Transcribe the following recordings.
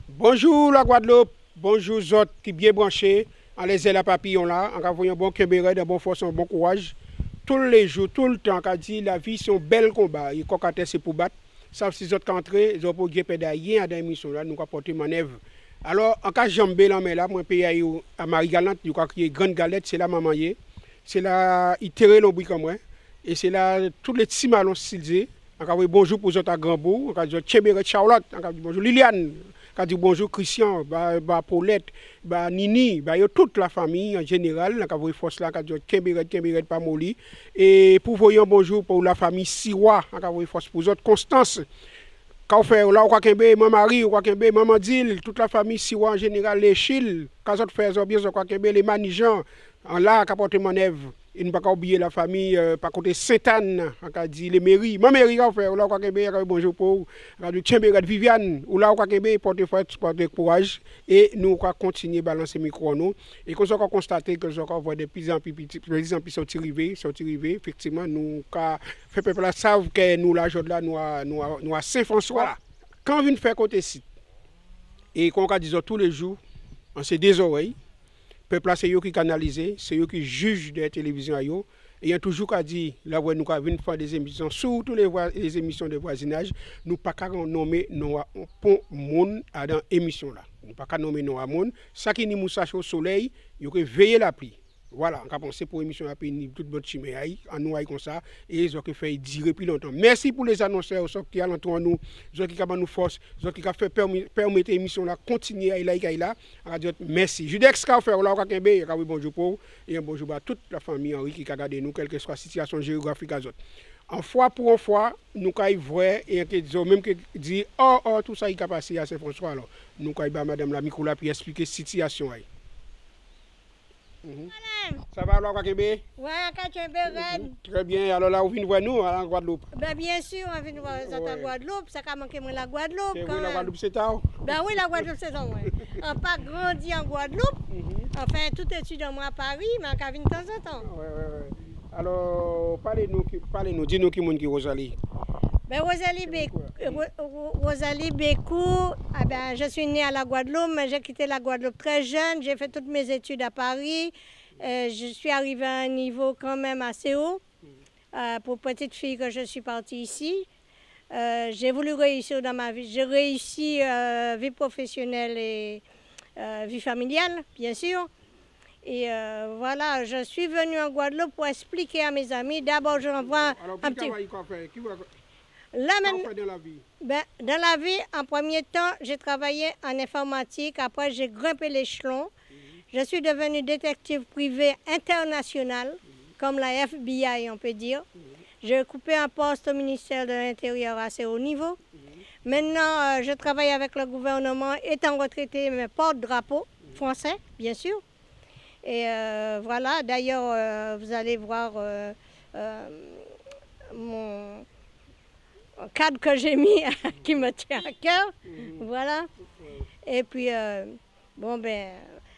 Bonjour la Guadeloupe, bonjour autres qui bien branchés, en les ailes à papillon là, en voyant un bon Kébéret, de bonne force, un bon courage. Tous les jours, tout le temps, quand dit la vie, c'est un bel combat. Il faut c'est pour battre. Sauf si les autres entrées, ils ont pour pédailler à l'émission là, nous porter manœuvre. Alors, en cas de jambé là, mais là, moi, pays à Marie-Galante, il y a une grande galette, c'est là, maman, c'est là, il terre l'ombre comme moi. Et c'est là, tous les petits malons stylisés. On dit bonjour pour les autres à Grand-Bourg, on dit Kébéret, Charlotte, on dit bonjour Liliane. Quand dit bonjour Christian, Paulette, Nini, toute la famille en général, quand vous force là, quand dit Kemberet pas Moli. Et pour voyons bonjour pour la famille Siwa, quand vous force pour autres Constance. Quand vous faites là, quoi Kembe, maman Marie, quoi Kembe, maman Dil, toute la famille Siwa en général, les Chil, quand vous faites bien, quoi Kembe, les Manijan, en là, qu'apporter mon œuvre. Il ne faut pas oublier la famille, par côté Sainte-Anne, on a dit les mairies. Ma mairie, on fait, là, on bonjour pour Viviane, ou là, on porte force, porte courage, et nous, on continuer à balancer le micro, nous. Et qu'on a constaté que nous avons de plus en plus sortir arriver, effectivement, nous, fait peuple savent que nous, là, aujourd'hui, nous, à Saint-François, quand on vient faire côté site, et qu'on a dit tous les jours, on s'est des oreilles. Le peuple, c'est eux qui canalisent, c'est eux qui jugent de la télévision. Et il y a toujours qu'à dire, là où nous avons fait des émissions, surtout les émissions de voisinage, nous ne pouvons pas nommer nos monde dans l'émission. Nous ne pouvons pas nommer nos monde. Ça qui nous moussage au soleil, il faut veiller la pluie. Voilà, on a pensé pour l'émission à pays, toute bonne chimée, en nous comme ça, et ils ont fait durer plus longtemps. Merci pour les annonceurs qui sont autour de nous, ceux qui ont nous force, ceux qui ont fait permettre l'émission là continuer à là. Merci. Judex qui a fait là, bonjour pour et un bonjour à toute la famille Henri qui a regardé nous, quelle que soit la situation géographique à autres. En fois pour une fois, nous avons vrai et même qui dit tout ça qui a passé à Saint-François alors. Nous avons madame la micro là pour expliquer la situation. Ça va alors, Kakembe? Oui, Kakembe. Très bien. Alors là, vous venez voir nous en Guadeloupe? Ben, bien sûr, on vient voir la Guadeloupe. Ça a manqué la Guadeloupe. Quand la Guadeloupe, c'est ça? Ben oui, la Guadeloupe, c'est ça. On n'a pas grandi en Guadeloupe. Enfin, tout étude en moi à Paris, mais on vient de temps en temps. Oui. Alors, parlez-nous, dis-nous qui est Rosalie. Ben, Rosalie Bécou, je suis née à la Guadeloupe, mais j'ai quitté la Guadeloupe très jeune. J'ai fait toutes mes études à Paris. Je suis arrivée à un niveau quand même assez haut. Pour petite fille que je suis partie ici. J'ai voulu réussir dans ma vie. J'ai réussi vie professionnelle et vie familiale, bien sûr. Et voilà, je suis venue en Guadeloupe pour expliquer à mes amis. D'abord, je l'envoie un petit... Là, même, dans la vie, en premier temps, j'ai travaillé en informatique. Après, j'ai grimpé l'échelon. Je suis devenue détective privé international, comme la FBI, on peut dire. J'ai occupé un poste au ministère de l'Intérieur assez haut niveau. Maintenant, je travaille avec le gouvernement, étant retraité, mais porte-drapeau français, bien sûr. Et voilà, d'ailleurs, vous allez voir mon cadre que j'ai mis qui me tient à cœur. Voilà. Et puis,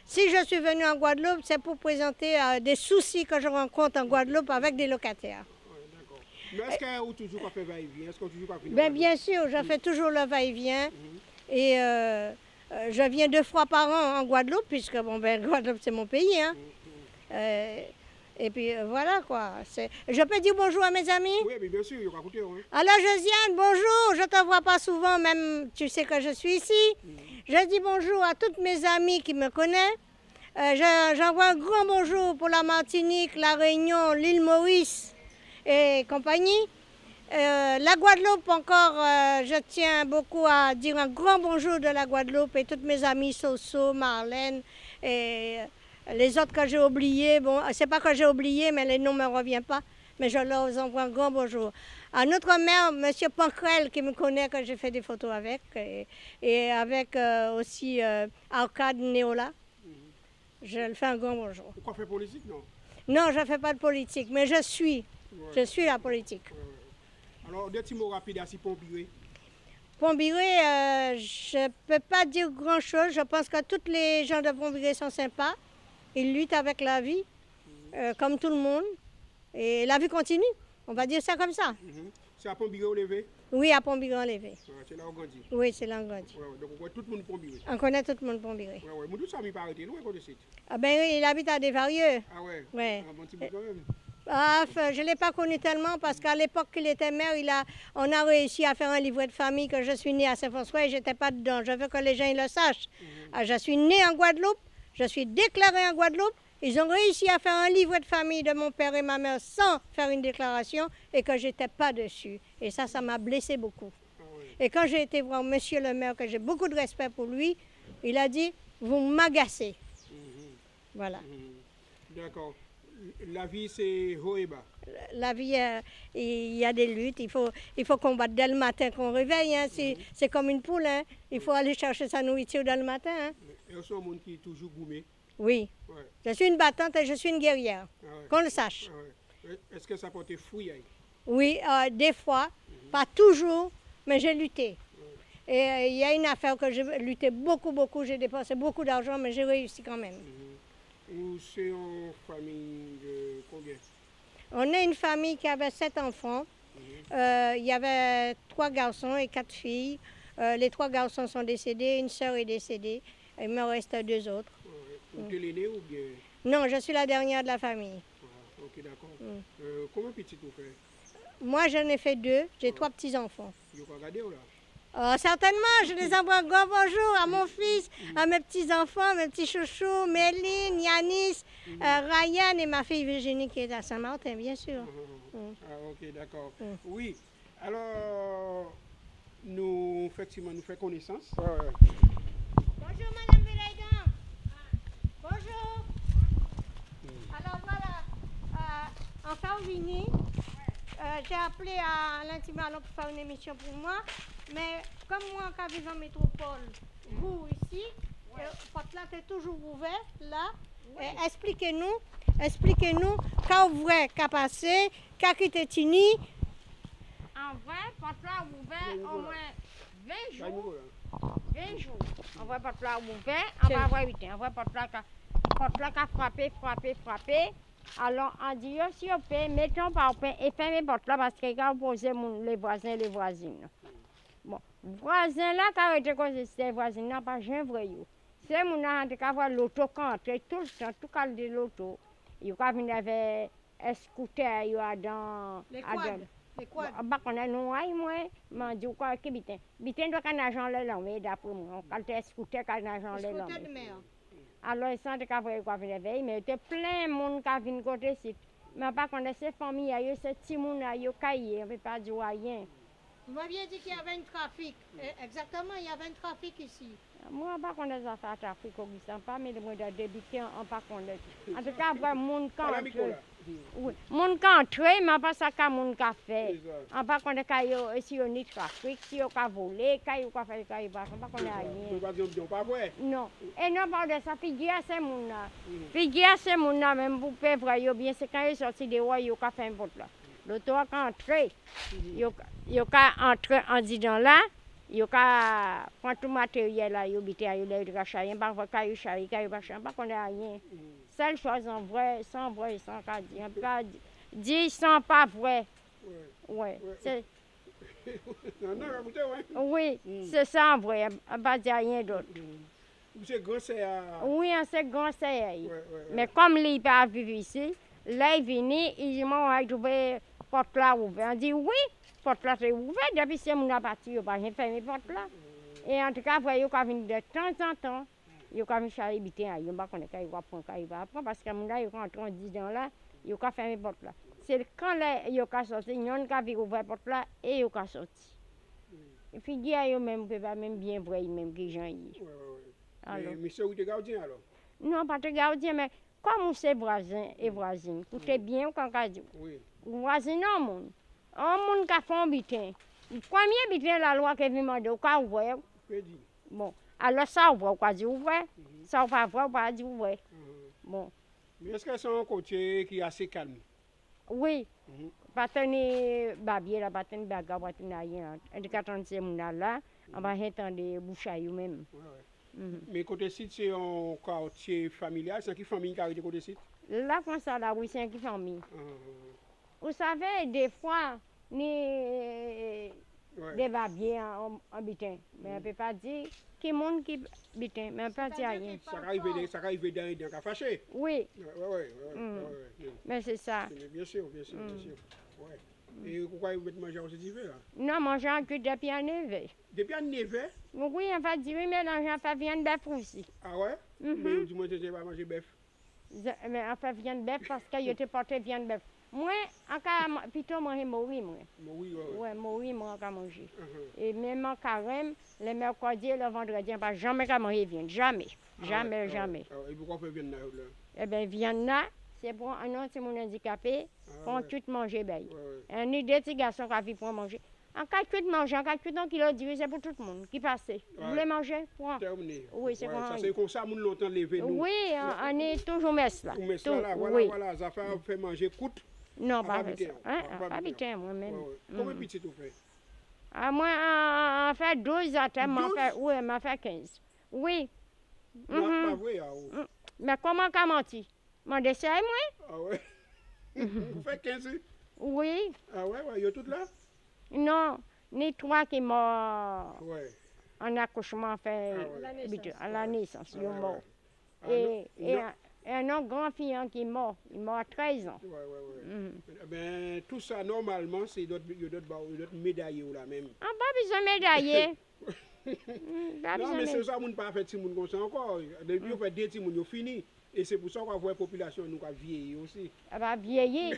si je suis venue en Guadeloupe, c'est pour présenter des soucis que je rencontre en Guadeloupe avec des locataires. Mais est-ce que vous toujours fait va-et-vient? Bien sûr, je fais toujours le va-et-vient. Et je viens 2 fois par an en Guadeloupe, puisque Guadeloupe, c'est mon pays. Hein. Et puis voilà quoi. Je peux dire bonjour à mes amis? Oui, bien sûr, il va écouter. Alors Josiane, bonjour. Je ne te vois pas souvent, même tu sais que je suis ici. Je dis bonjour à toutes mes amies qui me connaissent. J'envoie un grand bonjour pour la Martinique, la Réunion, l'île Maurice et compagnie. La Guadeloupe encore, je tiens beaucoup à dire un grand bonjour de la Guadeloupe et toutes mes amies Soso, Marlène et les autres que j'ai oubliés. Bon, c'est pas que j'ai oublié, mais les noms ne me reviennent pas. Mais je leur envoie un grand bonjour. À notre maire, M. Pancrel, qui me connaît, que j'ai fait des photos avec, et avec aussi Arcade Néola. Je le fais un grand bonjour. Pourquoi faire politique, non? Non, je ne fais pas de politique, mais je suis la politique. Alors, des petits mots rapides à Pont-Biré. Pont-Biré, je ne peux pas dire grand-chose. Je pense que tous les gens de Pont-Biré sont sympas. Ils luttent avec la vie, comme tout le monde. Et la vie continue. On va dire ça comme ça. C'est à Pont-Biré au lever? Oui, à Pont-Biron levé. C'est là où on grandit. Oui, c'est là où on grandit. Donc on connaît tout le monde Pont-Biron. On connaît tout le monde Pont-Biron. Ouais. Mon ça m'y paraît, nous, on connaît. Ah ben oui, il habite à Desvarieux. Ah ouais? Ouais. Un bon petit bout quand même. Ah, je ne l'ai pas connu tellement parce qu'à l'époque qu'il était maire, on a réussi à faire un livret de famille que je suis née à Saint-François et je n'étais pas dedans. Je veux que les gens ils le sachent. Je suis née en Guadeloupe, je suis déclarée en Guadeloupe. Ils ont réussi à faire un livret de famille de mon père et ma mère sans faire une déclaration et que je n'étais pas dessus. Et ça m'a blessé beaucoup. Et quand j'ai été voir monsieur le maire, que j'ai beaucoup de respect pour lui, il a dit, vous m'agacez. Voilà. D'accord. La vie, c'est haut et bas. La vie, il y a des luttes. Il faut combattre dès le matin qu'on réveille. Hein. C'est comme une poule. Hein. Il faut aller chercher sa nourriture dès le matin. Hein. Et aussi un monde qui est toujours gourmé. Oui. Ouais. Je suis une battante et je suis une guerrière. Qu'on le sache. Est-ce que ça porte fruit? Oui, des fois. Pas toujours, mais j'ai lutté. Et il y a une affaire que j'ai lutté beaucoup. J'ai dépensé beaucoup d'argent, mais j'ai réussi quand même. Ou c'est en famille de combien? On est une famille qui avait 7 enfants. Il y avait 3 garçons et 4 filles. Les 3 garçons sont décédés, une sœur est décédée. Il me reste 2 autres. Tu es l'aînée ou bien? Non, je suis la dernière de la famille. Ok, d'accord. Comment petit tu fais? Moi, j'en ai fait 2. J'ai 3 petits-enfants. Tu vas regarder ou là? Certainement, je les envoie un grand bonjour à mon fils, à mes petits-enfants, mes petits chouchous, Méline, Yanis, Ryan et ma fille Virginie qui est à Saint-Martin, bien sûr. Ok, d'accord. Oui, alors, nous, effectivement, nous faisons connaissance. Bonjour, Madame Bélaïdan. Bonjour. Alors voilà, en Farvini, j'ai appelé à l'Intimalon pour faire une émission pour moi. Mais comme moi, quand je vis en métropole, vous ici, porte là est toujours ouvert, là. Expliquez-nous, quand vous voulez qu'à passer, qu'à quitter Tini. En vrai, porte là ouvert au moins 20 jours. 20 jours. En vrai, porte là ouvert, on va avoir 8 ans. En vrai, porte là qui a frappé. Alors, on dit, si on peut, mettons par pain et fermez porte là parce que quand vous posez les voisins et les voisines. Bon, voisin là, quand on était causé, c'est voisin, n'a pas jamais vrai. C'est mon en tout cas voir l'auto quand tout le temps, tout cas de l'auto. Il y avait un scooter dans. Les quads. Les quads. Bah, on a nous, moi, m'a dit quoi, qui bitin. Bitin doit qu'on agent là, mais d'après moi, quand t'es scooter, qu'on agent là. Scooter de mer. Alors, ils sont qu'à voir quoi venir veille, mais il y a plein de monde qui vient côté site. Mais par contre, ces familles, ces petits monde, ils sont caillés, on ne peut pas dire rien. Vous m'aviez dit qu'il y avait un trafic. Exactement, il y avait un trafic ici. Moi, par contre, les affaires trafic, on ne pas, mais moi, de débuter, on pas contre. En tout cas, voir monde quand oui, monde quand entrer, mais pas ça qu'à monde qu'a fait. On pas contre si on est trafic, si on a volé, si on a fait, on pas contre rien. Non. Et non, pas de ça, figure à ces monde là. Figure à ces monde là, même pour faire vrai, bien, c'est quand ils sont sortis de roi, ils ont fait un vote là. L'auto a entré, il a entré en disant là, il a prend tout le matériel là, il a bité, il a eu rachat, il a pas caillou charité, caillou rachat, pas qu'on a rien. Seule chose en vrai, sans dire, en tout cas, dit sans pas vrai. Ouais. Oui, c'est ça en vrai, on pas dire rien d'autre. C'est grand c'est oui, c'est grand c'est. Mais comme il n'est pas vivre ici, là il vient, il m'a trouvé porte là ouverte. On dit oui, porte là est ouverte. Depuis que mon parti, il n'a pas fermé porte là. Et en tout cas, il a venir de temps en temps. Il a venir charger bité, il ne va pas prendre, parce que mon là, il rentre en 10 ans là, il a fermé porte là. C'est quand il a sorti, il a vu ouvert porte là et il a sorti. Et puis il a même pas même bien vrai même que Jean y. Mais c'est où tu es gardien alors? Non, pas de gardien, mais comme c'est voisin et voisine, écoutez bien quand on dit. Oui. Voisin non monde. Un monde qui a fait un bitin. Le premier bitin la loi qui vient demander au cas ouvert. Bon, alors ça ouvre, quoi dit ouvert. Ça va voir, pas dire ouvert. Bon. Mais est-ce que c'est un côté qui est assez calme? Oui. Pas tenir babier là, pas tenir bagarre, pas tenir rien. En tout cas, quand c'est mon là, on va entendre bouchaille même. Mais côté site, c'est un quartier familial, c'est qui famille qui arrive côté site? Là, comme ça, là, oui, c'est qui famille. Vous savez, des fois, des babiers en bitin. Mais on ne peut pas dire qui monde qui bitin, mais on ne peut pas dire rien. Ça arrive dans un fâché. Oui. Oui. Mais c'est ça. Bien sûr. Ouais. Et pourquoi vous mettez manger aussi d'hiver là? Non, manger en cuit depuis en hiver. Depuis en hiver? Oui, on va dire, mais on fait viande bœuf aussi. Ah ouais? Mais dis-moi, tu ne pas manger bœuf? Mais on fait viande bœuf parce qu'il était porté viande bœuf. Moi, en cas, plutôt manger mori, moi. Mori, moi, on peut manger. Et même en carême, le mercredi et le vendredi, on ne peut jamais manger viande. Jamais. Et pourquoi faire viande là? Eh bien, viande là, c'est pour un autre monde handicapé, pour tout manger. Un idée de garçon qui vit pour manger. En cas de manger, en cas de kilo de c'est pour tout le monde qui passe. Vous voulez manger? Terminé. Oui, c'est pour ça. C'est comme ça, nous longtemps levé. Oui, on est toujours messe là. Voilà, ça fait manger coûte. Non, pas pas bitin, moi-même. Combien de petits tu fais? Moi, on fait 12 à terme, oui, on fait 15. Oui. Pas vrai, mais comment qu'on menti? Mon dessert, moi? Ah ouais? Vous faites 15? Oui. Ah ouais, il y a tout là? Non, ni 3 qui morts. Ouais. En accouchement, fait à la naissance, ils sont morts. Et un autre grand fille qui est mort, il est mort à 13 ans. Ben, tout ça, normalement, c'est d'autres médaillés là même. Ah, pas besoin de médailler. Non, mais c'est ça, on ne peut pas faire de comme ça encore. Depuis qu'on fait 2 petits, on fini. Et c'est pour ça qu'on voit la population nous vieillir aussi. Elle va vieillir.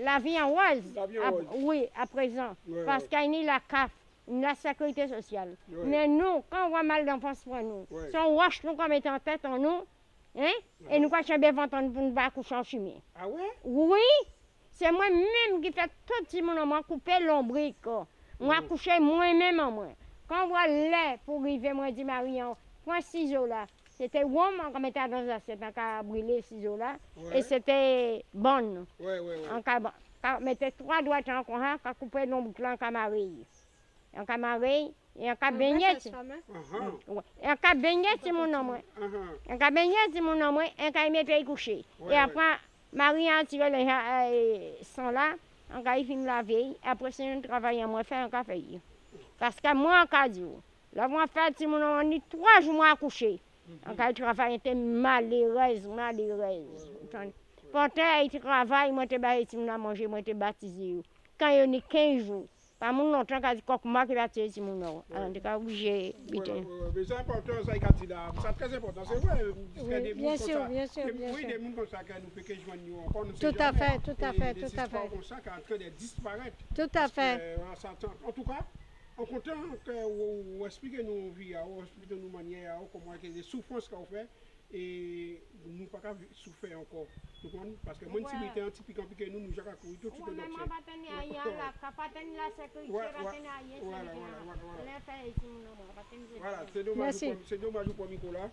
La vie en rose. Oui, à présent. Parce qu'il y a la CAF, la sécurité sociale. Mais nous, quand on voit mal d'enfance pour nous, si on wash nous comme étant en tête en nous, et nous cachons bien ventre pour nous pas coucher en chimie. Ah ouais? Oui. C'est moi-même qui fais tout petit monde, moi couper l'ombrique. Moi coucher moi-même en moi. Quand on voit lait pour arriver, moi dit Marion, prends 6 ciseaux là. C'était warm, on mettait dans l'assiette, on a brûlé ces ciseaux-là, et c'était bon. On mettait 3 doigts en courant, on a coupé l'ombre clan, on a marié. On a marié, et on a baigné. Et on a baigné, c'est mon nom. On a baigné, c'est mon nom, et on a mis les coucher. Et après, Marie a tiré les sang là, on a fini la veille, après c'est un travail à moi faire, on a fait. Parce que moi, on a dit, là, on a fait, c'est mon nom, on a 3 jours à coucher. Quand il travaille, il était malheureuse. Pourtant, il travaille, moi, je suis mangé, moi, je suis baptisé. Quand il y a 15 jours, pas mon longtemps, quand il y a moi qui va tirer sur mon nom. Alors, je suis obligé. Mais c'est important, ça, il a dit là. C'est très important, c'est vrai. Bien sûr. Oui, des gens comme ça qui nous fait que joindre encore. Tout à fait. Des histoires comme ça qui sont en train de disparaître. Tout à fait. En tout cas, on est content que vous expliquez nos vies, vous expliquez nos manières, comment les souffrances qu'on fait et nous ne pouvons pas souffrir encore. Parce que moi, si j'étais un petit piquant, nous nous avons couru tout de suite. Voilà, c'est dommage pour Nicolas.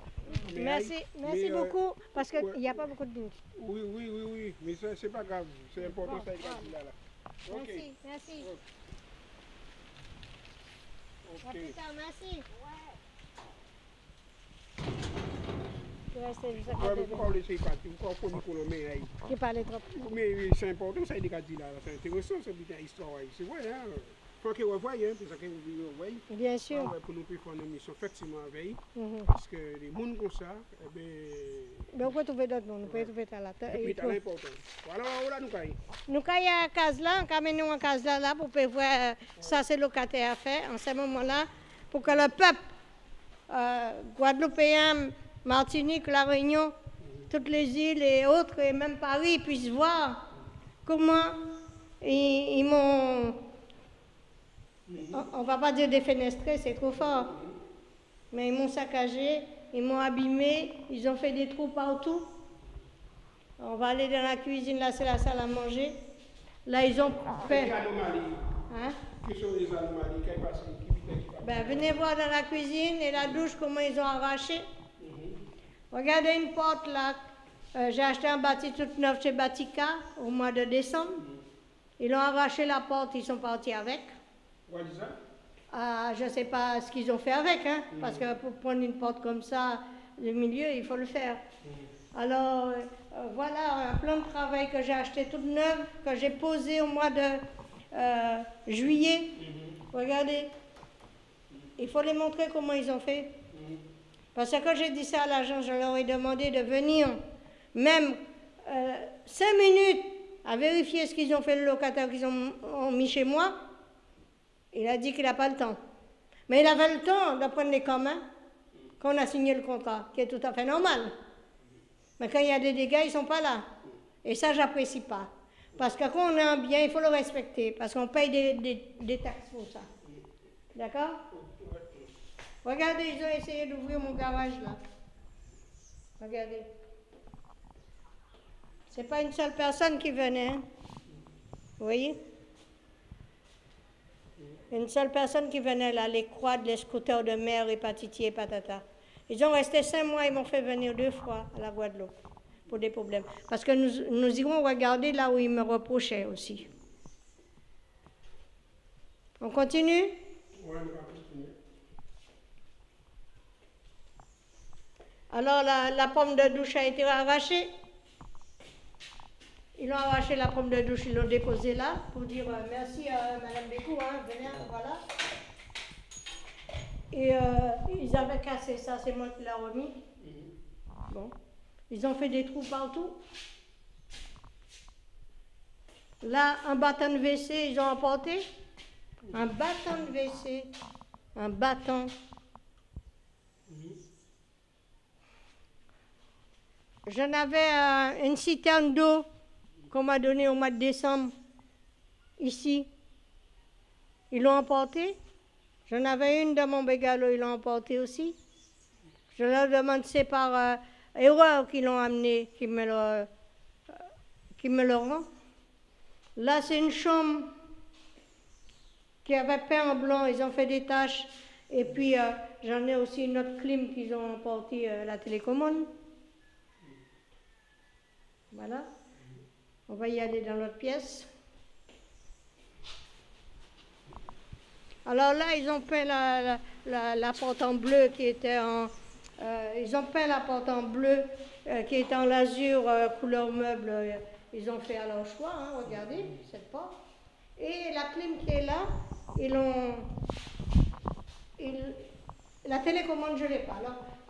Merci beaucoup, parce qu'il n'y a pas beaucoup de minutes. Oui, mais c'est pas grave, c'est important ça là. Merci. Ok. Merci. Qui parlait trop. Mais c'est important, ça dit là, c'est intéressant, c'est une histoire. C'est vrai, hein. Faut que vous voyez, c'est ça que vous voyez. Bien sûr. Pour nous faire une émission effectivement avec, parce que les gens comme ça, on peut trouver d'autres noms, on peut trouver ça là. C'est important. Voilà, nous caillons. Nous caillons à Casla, on camine à Casla là pour pouvoir ça c'est locataire à faire en ce moment-là, pour que le peuple guadeloupéen, Martinique, La Réunion, toutes les îles et autres, et même Paris, puissent voir comment ils m'ont, on ne va pas dire défenestré, c'est trop fort, mais ils m'ont saccagé, ils m'ont abîmé, ils ont fait des trous partout. On va aller dans la cuisine, là c'est la salle à manger. Là ils ont fait... Hein? Qui sont les anomalies qui passent? Venez voir dans la cuisine et la douche comment ils ont arraché. Regardez une porte là. J'ai acheté un bâti tout neuf chez Batika au mois de décembre. Ils ont arraché la porte, ils sont partis avec. Je ne sais pas ce qu'ils ont fait avec, hein, parce que pour prendre une porte comme ça, le milieu, il faut le faire. Alors, voilà un plan de travail que j'ai acheté tout neuf, que j'ai posé au mois de juillet. Regardez. Il faut les montrer comment ils ont fait. Parce que quand j'ai dit ça à l'agence, je leur ai demandé de venir même 5 minutes à vérifier ce qu'ils ont fait, le locataire qu'ils ont mis chez moi. Il a dit qu'il n'a pas le temps. Mais il avait le temps de prendre les communs quand on a signé le contrat, qui est tout à fait normal. Mais quand il y a des dégâts, ils ne sont pas là. Et ça, je n'apprécie pas. Parce que quand on a un bien, il faut le respecter. Parce qu'on paye des taxes pour ça. D'accord? Regardez, ils ont essayé d'ouvrir mon garage là. Regardez. C'est pas une seule personne qui venait. Hein. Vous voyez? Une seule personne qui venait là, les quads, les scooters de mer, et patiti et patata. Ils ont resté 5 mois, ils m'ont fait venir 2 fois à la Guadeloupe pour des problèmes. Parce que nous irons regarder là où ils me reprochaient aussi. On continue? Oui, on va continuer. Alors la pomme de douche a été arrachée. Ils ont arraché la pomme de douche, ils l'ont déposée là pour dire merci à Madame Bécou, hein, venez, voilà. Et ils avaient cassé ça, c'est moi qui l'ai remis. Bon. Ils ont fait des trous partout. Là, un bâton de WC, ils ont apporté. Un bâton de WC. Un bâton. J'en avais une citerne d'eau qu'on m'a donnée au mois de décembre, ici. Ils l'ont emporté. J'en avais une dans mon bégalo, ils l'ont emporté aussi. Je leur demande, c'est par erreur qu'ils l'ont amené, qu'ils me le rend. Là, c'est une chambre qui avait peint en blanc, ils ont fait des taches. Et puis, j'en ai aussi une autre clim qu'ils ont emporté, la télécommande. Voilà. On va y aller dans l'autre pièce. Alors là, ils ont peint la porte en bleu qui était en... ils ont peint la porte en bleu qui était en lazur, couleur meuble. Ils ont fait à leur choix, hein, regardez, cette porte. Et la clim qui est là, la télécommande, je ne l'ai pas.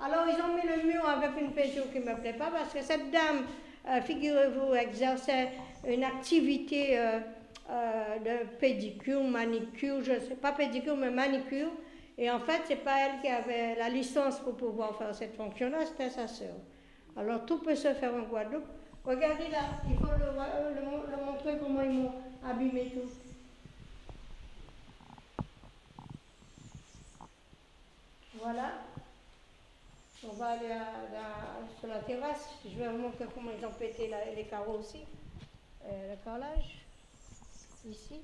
Alors, ils ont mis le mur avec une peinture qui ne me plaît pas parce que cette dame, figurez-vous, exerçait une activité de pédicure, manicure, je ne sais pas pédicure, mais manicure. Et en fait, ce n'est pas elle qui avait la licence pour pouvoir faire cette fonction-là, c'était sa sœur. Alors, tout peut se faire en Guadeloupe. Regardez là, il faut le montrer comment ils m'ont abîmé tout. Voilà. On va aller sur la terrasse. Je vais vous montrer comment ils ont pété les carreaux aussi. Le carrelage. Ici.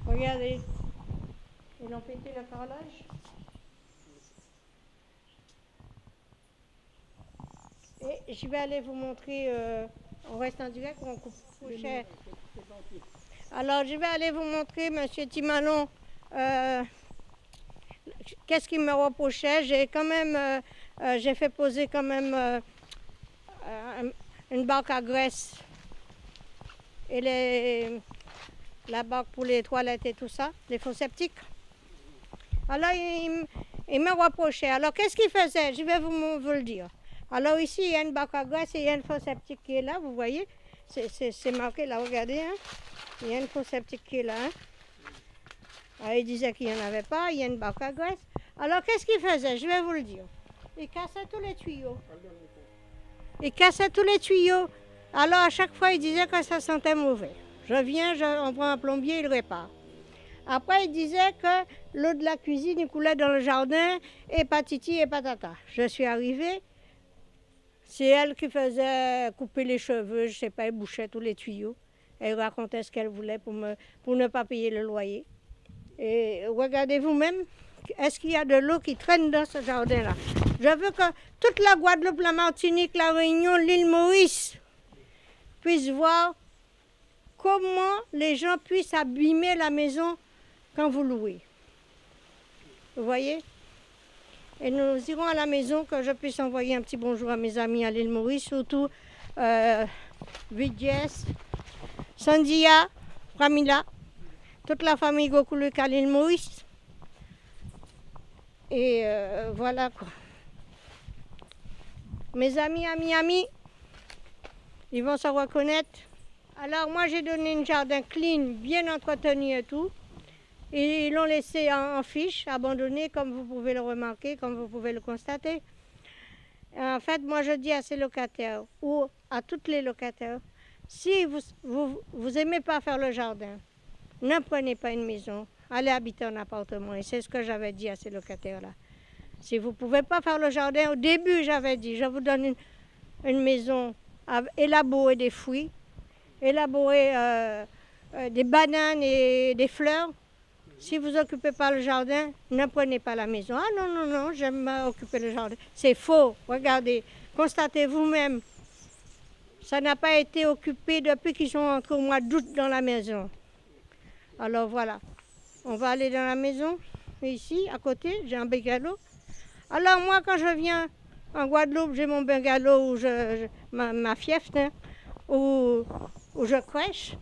Regardez. Ils ont pété le carrelage. Et je vais aller vous montrer. On reste en direct ou on coupe? Alors, je vais aller vous montrer, Monsieur Timanon, qu'est-ce qu'il me reprochait. J'ai quand même, j'ai fait poser quand même une barque à graisse et la barque pour les toilettes et tout ça, les fosses septiques. Alors, il me reprochait. Alors, qu'est-ce qu'il faisait? Je vais vous le dire. Alors, ici, il y a une barque à graisse et il y a une fosse septique qui est là, vous voyez. C'est marqué là, regardez. Hein. Il y a une fosse septique qui est là. Hein. Alors, il disait qu'il n'y en avait pas, il y a une barque à graisse. Alors, qu'est-ce qu'il faisait? Je vais vous le dire. Il cassait tous les tuyaux. Il cassait tous les tuyaux. Alors, à chaque fois, il disait que ça sentait mauvais. Je viens, on prend un plombier, il répare. Après, il disait que l'eau de la cuisine, il coulait dans le jardin, et patiti et patata. Je suis arrivée. C'est elle qui faisait couper les cheveux, je ne sais pas, elle bouchait tous les tuyaux. Elle racontait ce qu'elle voulait pour ne pas payer le loyer. Et regardez vous-même, est-ce qu'il y a de l'eau qui traîne dans ce jardin-là? Je veux que toute la Guadeloupe, la Martinique, la Réunion, l'île Maurice puissent voir comment les gens puissent abîmer la maison quand vous louez. Vous voyez? Et nous irons à la maison, que je puisse envoyer un petit bonjour à mes amis à l'île Maurice, surtout Vidiès, Sandia, Pramila, toute la famille Gokoulou Khalil Maurice. Et voilà quoi. Mes amis à Miami, ils vont se reconnaître. Alors moi j'ai donné un jardin clean, bien entretenu et tout. Et ils l'ont laissé en fiche, abandonné, comme vous pouvez le remarquer, comme vous pouvez le constater. Et en fait, moi je dis à ces locataires, ou à tous les locataires, si vous aimez pas faire le jardin, ne prenez pas une maison, allez habiter en appartement. Et c'est ce que j'avais dit à ces locataires-là. Si vous ne pouvez pas faire le jardin, au début j'avais dit, je vous donne une maison à élaborer des fruits, élaborer des bananes et des fleurs. Si vous n'occupez pas le jardin, ne prenez pas la maison. Ah non, non, non, j'aime occuper le jardin. C'est faux. Regardez, constatez vous-même. Ça n'a pas été occupé depuis qu'ils sont entrés au mois d'août dans la maison. Alors voilà, on va aller dans la maison. Ici, à côté, j'ai un bungalow. Alors moi, quand je viens en Guadeloupe, j'ai mon bungalow, où ma fief, hein, où je crèche.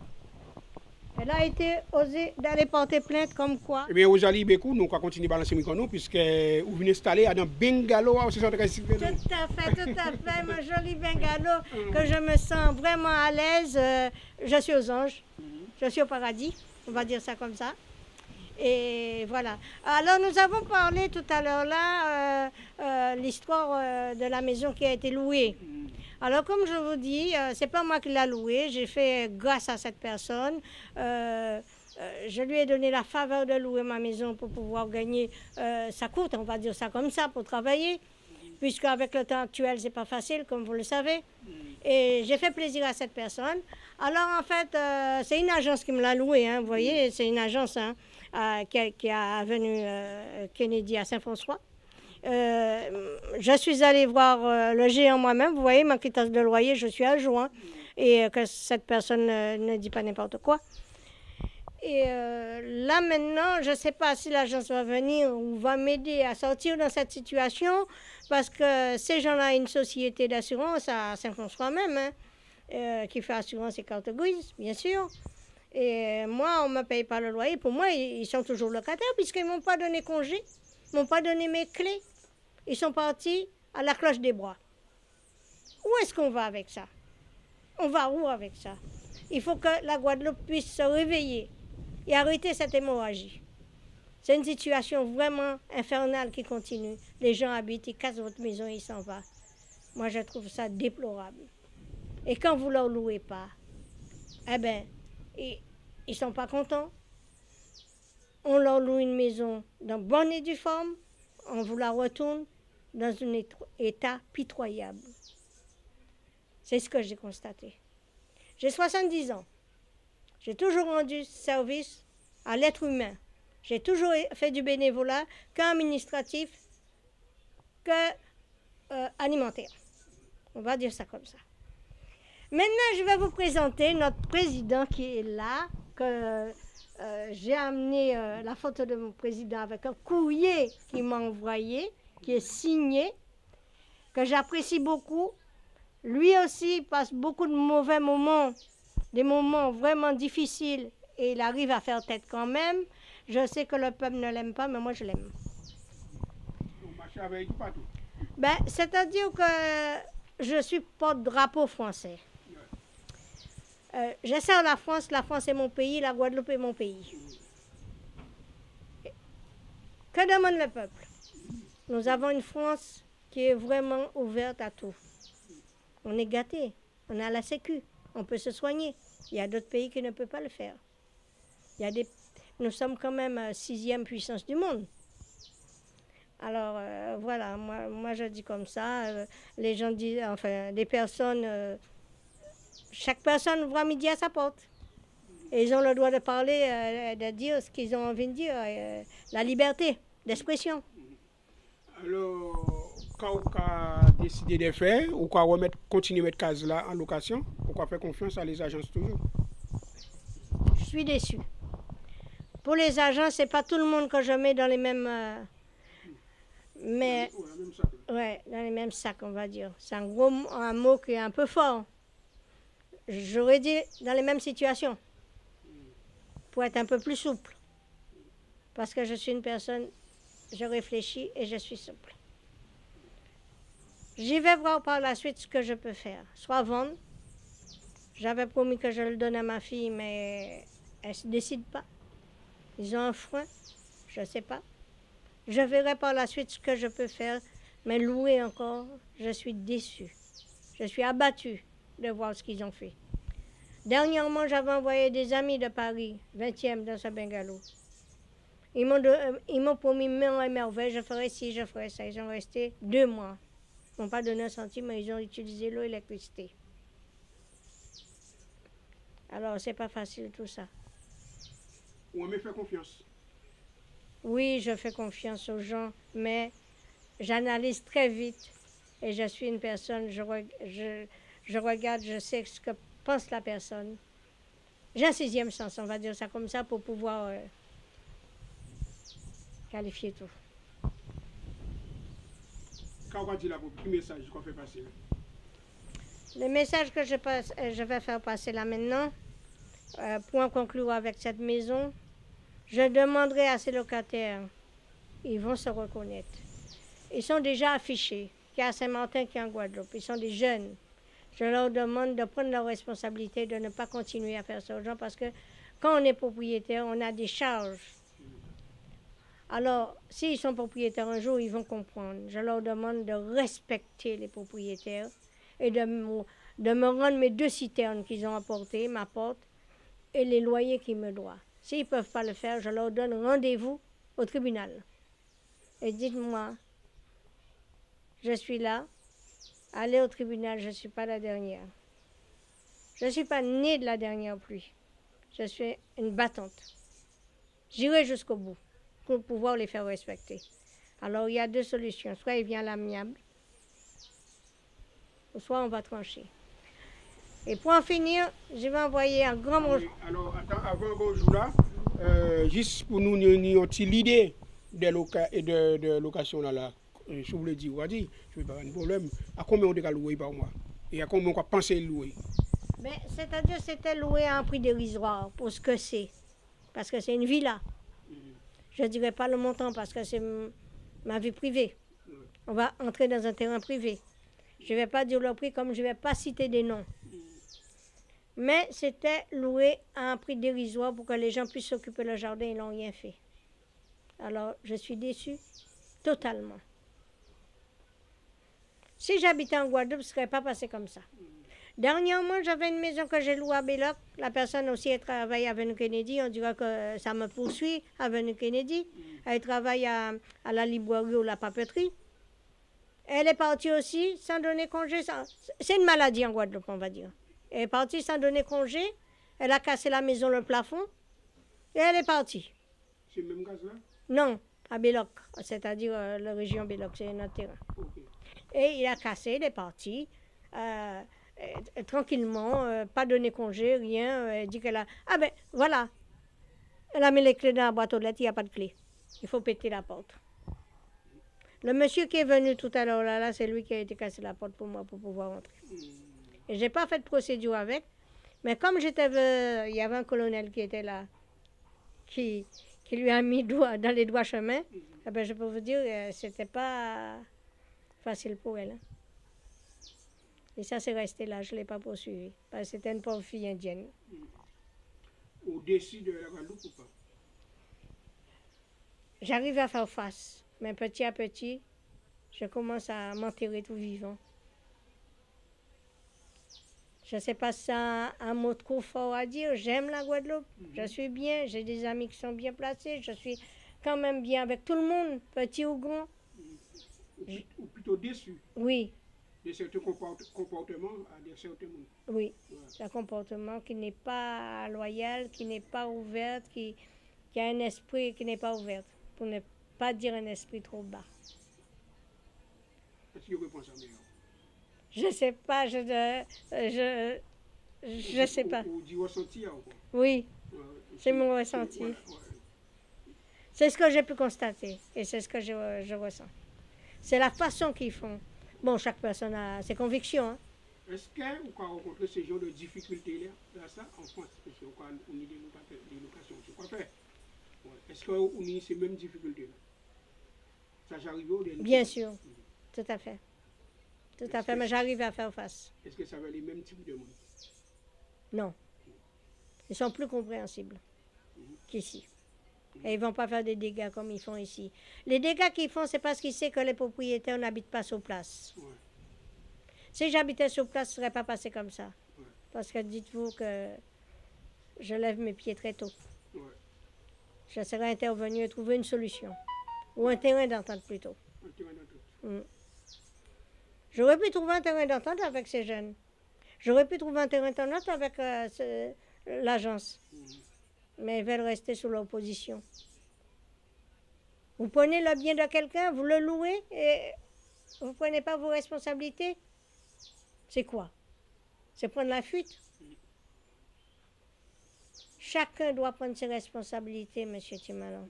Elle a été osée d'aller porter plainte comme quoi. Eh bien, vous allez beaucoup, nous allons continuer à balancer avec nous, puisque vous venez installer dans un bungalow aussi. Tout à fait, mon joli bungalow, que je me sens vraiment à l'aise. Je suis aux anges, je suis au paradis, on va dire ça comme ça. Et voilà. Alors, nous avons parlé tout à l'heure là, l'histoire de la maison qui a été louée. Alors, comme je vous dis, c'est pas moi qui l'ai loué, j'ai fait grâce à cette personne. Je lui ai donné la faveur de louer ma maison pour pouvoir gagner sa courte, on va dire ça comme ça, pour travailler. Puisque avec le temps actuel, c'est pas facile, comme vous le savez. Et j'ai fait plaisir à cette personne. Alors, en fait, c'est une agence qui me l'a loué, hein, vous voyez, c'est une agence qui a venu Kennedy à Saint-François. Je suis allée voir le géant moi-même, vous voyez, ma quittance de loyer, je suis adjoint, et que cette personne ne dit pas n'importe quoi. Et là maintenant, je ne sais pas si l'agence va venir ou va m'aider à sortir dans cette situation, parce que ces gens-là ont une société d'assurance à Saint-François même, hein, qui fait assurance et carte grise, bien sûr. Et moi, on ne me paye pas le loyer. Pour moi, ils sont toujours locataires, puisqu'ils ne m'ont pas donné congé, ils ne m'ont pas donné mes clés. Ils sont partis à la cloche des bois. Où est-ce qu'on va avec ça? On va où avec ça? Il faut que la Guadeloupe puisse se réveiller et arrêter cette hémorragie. C'est une situation vraiment infernale qui continue. Les gens habitent, ils cassent votre maison et ils s'en vont. Moi, je trouve ça déplorable. Et quand vous ne leur louez pas, eh bien, ils ne sont pas contents. On leur loue une maison dans bonne et due forme, on vous la retourne dans un état pitoyable. C'est ce que j'ai constaté. J'ai 70 ans. J'ai toujours rendu service à l'être humain. J'ai toujours fait du bénévolat, qu'administratif, qu'alimentaire. On va dire ça comme ça. Maintenant, je vais vous présenter notre président qui est là, que j'ai amené la photo de mon président avec un courrier qu'il m'a envoyé, qui est signé, que j'apprécie beaucoup. Lui aussi passe beaucoup de mauvais moments, des moments vraiment difficiles, et il arrive à faire tête quand même. Je sais que le peuple ne l'aime pas, mais moi je l'aime. Ben, c'est-à-dire que je suis porte-drapeau français. Je sers la France est mon pays, la Guadeloupe est mon pays. Que demande le peuple? Nous avons une France qui est vraiment ouverte à tout. On est gâtés, on a la sécu, on peut se soigner. Il y a d'autres pays qui ne peuvent pas le faire. Nous sommes quand même 6e puissance du monde. Alors voilà, moi je dis comme ça, les gens disent, enfin des personnes, chaque personne voit midi à sa porte. Et ils ont le droit de parler, de dire ce qu'ils ont envie de dire, la liberté d'expression. Alors, quand on a décidé de faire, ou quand on continuer à mettre case là en location, on va faire confiance à les agences toujours. Je suis déçue. Pour les agences, c'est pas tout le monde que je mets dans les mêmes... mais ouais, dans les mêmes sacs, on va dire. C'est un mot qui est un peu fort. j'aurais dit dans les mêmes situations, pour être un peu plus souple. Parce que je suis une personne, je réfléchis et je suis souple. J'y vais voir par la suite ce que je peux faire. Soit vendre. J'avais promis que je le donne à ma fille, mais elle ne se décide pas. Ils ont un frein, je ne sais pas. Je verrai par la suite ce que je peux faire, mais louer encore, je suis déçue. Je suis abattue de voir ce qu'ils ont fait. Dernièrement, j'avais envoyé des amis de Paris, 20e dans ce bungalow. Ils m'ont promis mille et merveilles, je ferai ci, je ferai ça. Ils ont resté 2 mois. Ils n'ont pas donné un centime, mais ils ont utilisé l'eau et l'électricité. Alors, c'est pas facile tout ça. On me fait confiance. Oui, je fais confiance aux gens, mais j'analyse très vite et je suis une personne, je regarde, je sais ce que pense la personne. J'ai un 6e sens, on va dire ça comme ça, pour pouvoir qualifier tout. Quand on va dire là, petit message qu'on fait passer. Le message que je vais faire passer là maintenant, pour en conclure avec cette maison, je demanderai à ces locataires, ils vont se reconnaître. Ils sont déjà affichés, qu'il y a à Saint-Martin, qu'il y a en Guadeloupe. Ils sont des jeunes. Je leur demande de prendre leurs responsabilités, de ne pas continuer à faire ça aux gens, parce que quand on est propriétaire, on a des charges. Alors, s'ils sont propriétaires un jour, ils vont comprendre. Je leur demande de respecter les propriétaires et de me rendre mes 2 citernes qu'ils ont apportées, ma porte, et les loyers qu'ils me doivent. S'ils ne peuvent pas le faire, je leur donne rendez-vous au tribunal. Et dites-moi, je suis là, allez au tribunal, je ne suis pas la dernière. Je ne suis pas née de la dernière pluie. Je suis une battante. J'irai jusqu'au bout pour pouvoir les faire respecter. Alors, il y a 2 solutions. Soit il vient à l'amiable, ou soit on va trancher. Et pour en finir, je vais envoyer un grand mot. Alors, attends, avant qu'on joue là, juste pour nous donner une petite idée de location là, je vous le dis, je ne vais pas avoir de problème. À combien on doit louer par mois? Et à combien on doit penser louer? Mais c'est-à-dire que c'était loué à un prix dérisoire pour ce que c'est. Parce que c'est une villa. Je ne dirais pas le montant parce que c'est ma vie privée. On va entrer dans un terrain privé. Je ne vais pas dire le prix comme je ne vais pas citer des noms. Mais c'était loué à un prix dérisoire pour que les gens puissent s'occuper de leur jardin. Ils n'ont rien fait. Alors, je suis déçue totalement. Si j'habitais en Guadeloupe, ce ne serait pas passé comme ça. Dernièrement, j'avais une maison que j'ai louée à Belloc. La personne aussi, elle travaille à Avenue Kennedy. On dirait que ça me poursuit, Avenue Kennedy. Elle travaille à la librairie ou la papeterie. Elle est partie aussi sans donner congé. C'est une maladie en Guadeloupe, on va dire. Elle est partie sans donner congé. Elle a cassé la maison, le plafond. Et elle est partie. C'est le même gaz là? Non, à Belloc. C'est-à-dire la région Belloc, c'est notre terrain. Okay. Et il a cassé, il est parti. Tranquillement, pas donné congé, rien. Elle dit qu'elle a... Ah ben, voilà. Elle a mis les clés dans la boîte aux lettres, il n'y a pas de clé. Il faut péter la porte. Le monsieur qui est venu tout à l'heure là, c'est lui qui a été cassé la porte pour moi pour pouvoir entrer. Et je n'ai pas fait de procédure avec. Mais comme il y avait un colonel qui était là, qui lui a mis dans les doigts chemin, eh ben, je peux vous dire que ce n'était pas facile pour elle. Hein. Et ça, c'est resté là, je ne l'ai pas poursuivi. Parce que c'était une pauvre fille indienne. Au-dessus de la Guadeloupe ou pas? J'arrive à faire face, mais petit à petit, je commence à m'enterrer tout vivant. Je ne sais pas si c'est un mot trop fort à dire. J'aime la Guadeloupe, je suis bien, j'ai des amis qui sont bien placés, je suis quand même bien avec tout le monde, petit ou grand. Ou plutôt déçu? Oui. De certains comportements à des certains moments. Oui, ouais. Un comportement qui n'est pas loyal, qui n'est pas ouvert, qui a un esprit qui n'est pas ouvert, pour ne pas dire un esprit trop bas. Est-ce que vous pensez à meilleur? Je ne sais pas, je sais pas. Vous dites ressenti ou quoi? Oui, c'est mon ressenti. Voilà, ouais. C'est ce que j'ai pu constater et c'est ce que je ressens. C'est la façon qu'ils font. Bon, chaque personne a ses convictions, hein, Est-ce que vous avez rencontré ce genre de difficultés là ça, en France? Parce qu'on a une délocation, c'est quoi faire? Ouais. Est-ce que vous avez ces mêmes difficultés là? Ça j'arrive au dernier? Bien sûr, tout à fait. Tout à fait, mais j'arrive à faire face. Est-ce que ça va les mêmes types de monde? Non. Ils sont plus compréhensibles qu'ici. Et ils ne vont pas faire des dégâts comme ils font ici. Les dégâts qu'ils font, c'est parce qu'ils savent que les propriétaires n'habitent pas sur place. Ouais. Si j'habitais sur place, ça ne serait pas passé comme ça. Ouais. Parce que dites-vous que je lève mes pieds très tôt. Ouais. Je serais intervenu et trouver une solution. Ou un terrain d'entente plutôt. Un terrain d'entente. J'aurais pu trouver un terrain d'entente avec ces jeunes. J'aurais pu trouver un terrain d'entente avec l'agence. Mais ils veulent rester sous l'opposition. Vous prenez le bien de quelqu'un, vous le louez et vous ne prenez pas vos responsabilités. C'est quoi? C'est prendre la fuite. Chacun doit prendre ses responsabilités, M. Timalon.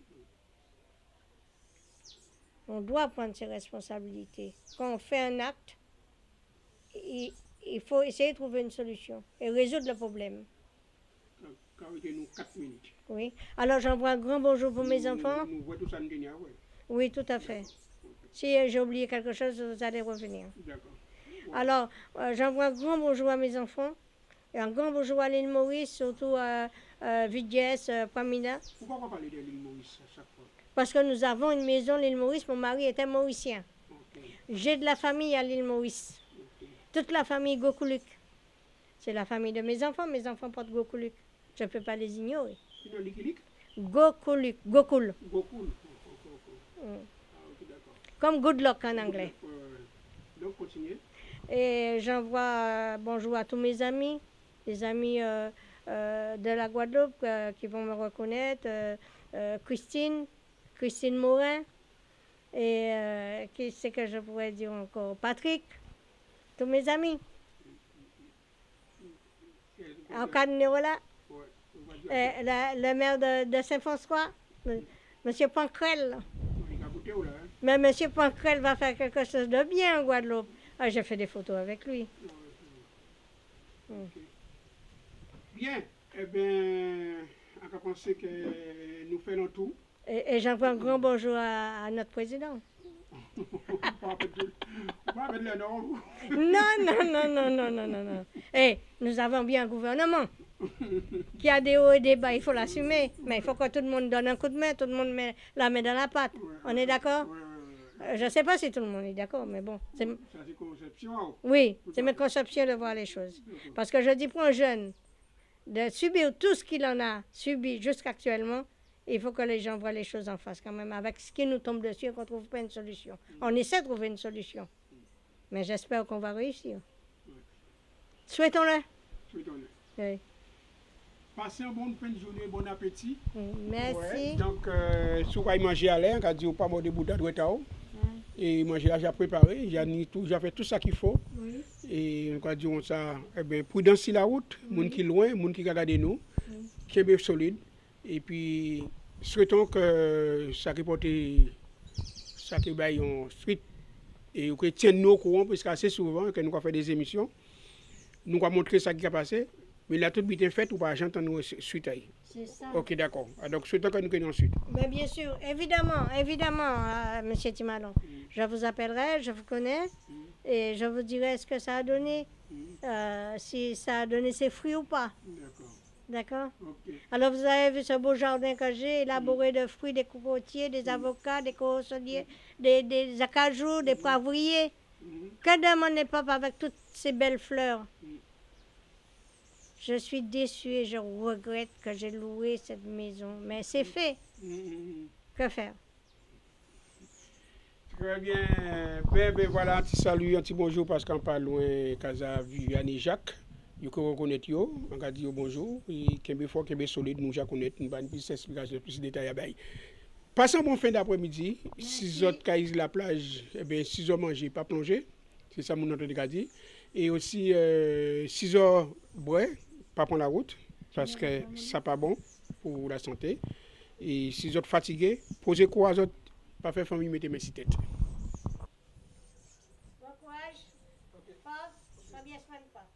On doit prendre ses responsabilités. Quand on fait un acte, il faut essayer de trouver une solution et résoudre le problème. Quand nous 4 minutes. Oui. Alors j'envoie un grand bonjour pour mes enfants. Nous voyons tout ça, ouais. Oui, tout à fait. Si j'ai oublié quelque chose, vous allez revenir. D'accord. Ouais. Alors, j'envoie un grand bonjour à mes enfants. Et un grand bonjour à l'île Maurice, surtout à Vidiès, Pamina. Pourquoi on va parler de l'île Maurice à chaque fois? Parce que nous avons une maison, l'île Maurice. Mon mari était mauricien. Okay. J'ai de la famille à l'île Maurice. Okay. Toute la famille Gokuluk. C'est la famille de mes enfants. Mes enfants portent Gokuluk. Je ne peux pas les ignorer. Gokuluk. Gokul. Gokul. Comme good luck en anglais. Donc, continuez. Et j'envoie bonjour à tous mes amis, les amis de la Guadeloupe qui vont me reconnaître. Christine Morin. Et qui c'est que je pourrais dire encore? Patrick. Tous mes amis. Arcade Nérola. Le maire de Saint-François, M. Pancrel. Mais M. Pancrel va faire quelque chose de bien en Guadeloupe. Ah, j'ai fait des photos avec lui. Bien. Eh bien, on va penser que nous faisons tout. Et j'envoie un grand bonjour à notre président. Non. Eh, nous avons bien un gouvernement qui a des hauts et des bas, il faut l'assumer. Mais il faut que tout le monde donne un coup de main, tout le monde met la main dans la pâte. On est d'accord? Je ne sais pas si tout le monde est d'accord, mais bon. C'est conception. Oui, c'est ma conception de voir les choses. Parce que je dis pour un jeune de subir tout ce qu'il en a subi jusqu'actuellement, il faut que les gens voient les choses en face quand même. Avec ce qui nous tombe dessus et qu'on ne trouve pas une solution. On essaie de trouver une solution. Mais j'espère qu'on va réussir. Souhaitons-le. Souhaitons-le. Oui. Passez une bonne fin de journée, bon appétit. Merci. Ouais. Donc, si vous voulez manger à l'air, on va dire pas manger de boudin de retard. Et manger là, j'ai préparé, j'ai fait tout ça qu'il faut. Oui. Et on va dire ça, eh bien, prudence sur la route, les gens qui sont loin, les gens qui regardent nous, qui est solide. Et puis, souhaitons que ça reporte, ça qui est en suite, et que tienne nous au courant, parce qu'assez souvent, que nous avons fait des émissions, nous avons montré ça qui a passé. Mais la toute bien faite ou pas, j'entends nous suite à. C'est ça. Ok, d'accord. Donc, souhaitons que nous connaissons suite. Mais bien sûr, évidemment, M. Timalon. Je vous appellerai, je vous connais, et je vous dirai ce que ça a donné, si ça a donné ses fruits ou pas. D'accord. D'accord? Okay. Alors, vous avez vu ce beau jardin que j'ai, élaboré de fruits, des cocotiers, des avocats, des corosoliers, des acajou, des poivriers. Que demande les papes avec toutes ces belles fleurs? Je suis déçue et je regrette que j'ai loué cette maison. Mais c'est fait. Que faire? Très bien. Ben voilà, un petit salut, un petit bonjour parce qu'on parle loin, Casa Viviane Jacques. Vous reconnaissez, on va dire bonjour. Et qu'il est fort, qu'il est solide, nous déjà connaissons, nous avons plus d'explications, plus de détails. Passez un bon fin d'après-midi. 6 heures de la plage, eh bien 6 heures manger, pas plonger. C'est ça mon autre dit. Et aussi 6 heures boire, pas prendre la route, parce que ça n'est pas bon pour la santé. Et 6 heures fatigués, posez courage, pas faire famille, mettez mes têtes. Bon courage. Force. Combien de semaines pas?